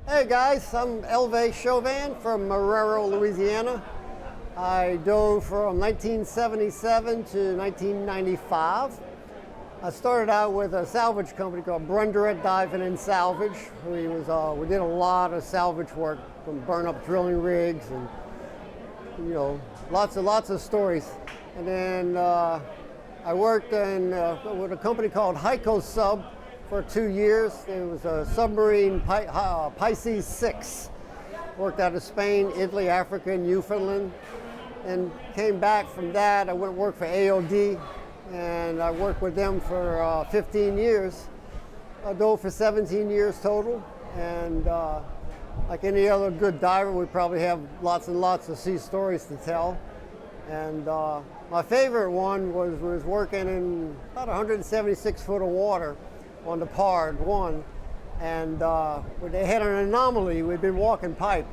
Hey guys, I'm Elvia Chauvin from Marrero, Louisiana. I dove from 1977 to 1995. I started out with a salvage company called Brunderet Diving and Salvage. We did a lot of salvage work, from burn-up drilling rigs and lots of stories. And then I worked with a company called Heiko Sub for 2 years. It was a submarine Pisces 6. Worked out of Spain, Italy, Africa, and Newfoundland. And came back from that. I went and worked for AOD, and I worked with them for 15 years. I dove for 17 years total. And like any other good diver, we probably have lots and lots of sea stories to tell. And my favorite one was working in about 176 foot of water on the Pard 1, and they had an anomaly. We'd been walking pipe,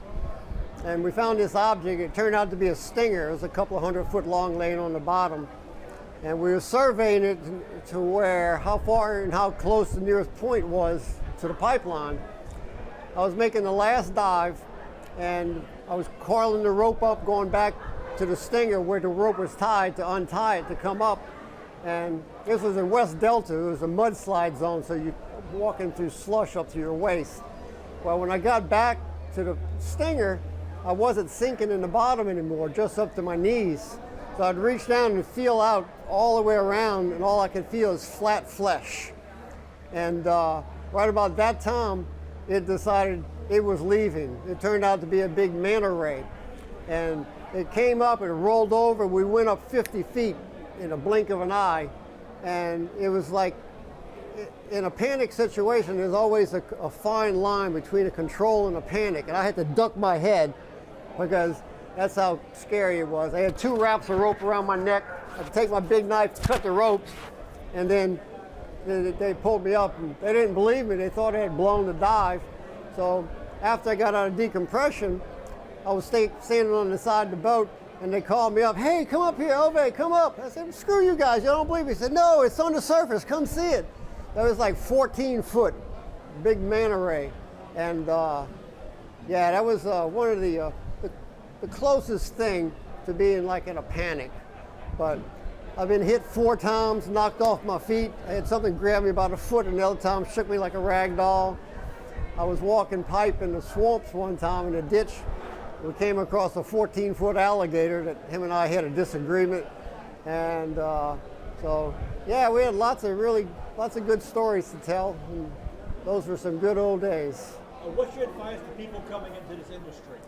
and we found this object. It turned out to be a stinger. It was a couple of 100 foot long, laying on the bottom, and we were surveying it to where how far and how close the nearest point was to the pipeline. I was making the last dive, and I was coiling the rope up, going back to the stinger where the rope was tied to untie it to come up. And this was in West Delta. It was a mudslide zone, so you're walking through slush up to your waist. Well, when I got back to the stinger, I wasn't sinking in the bottom anymore, just up to my knees. So I'd reach down and feel out all the way around, and all I could feel is flat flesh. And right about that time, it decided it was leaving. It turned out to be a big manta ray. And it came up and rolled over. We went up 50 feet in a blink of an eye, and it was like, in a panic situation, there's always a fine line between a control and a panic, and I had to duck my head because that's how scary it was. I had 2 wraps of rope around my neck. I had to take my big knife, cut the ropes, and then they pulled me up, and they didn't believe me. They thought I had blown the dive. So after I got out of decompression, I was standing on the side of the boat, and they called me up. Hey, come up here, Elvia, come up. I said, screw you guys, you don't believe me. He said, no, it's on the surface, come see it. That was like 14 foot, big manta ray. And yeah, that was one of the closest thing to being like in a panic. But I've been hit 4 times, knocked off my feet. I had something grab me about a foot, and the other time shook me like a rag doll. I was walking pipe in the swamps one time in a ditch. We came across a 14-foot alligator that him and I had a disagreement. And so, yeah, we had lots of good stories to tell. And those were some good old days. What's your advice to people coming into this industry?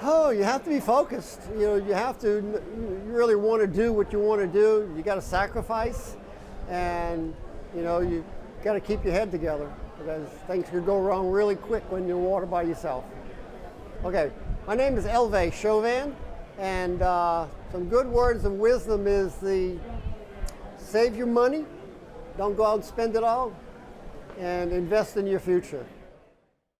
Oh, you have to be focused. You really want to do what you want to do. You got to sacrifice, and you got to keep your head together, because things could go wrong really quick when you're in water by yourself. Okay, my name is Elvia Chauvin, and some good words of wisdom is save your money, don't go out and spend it all, and invest in your future.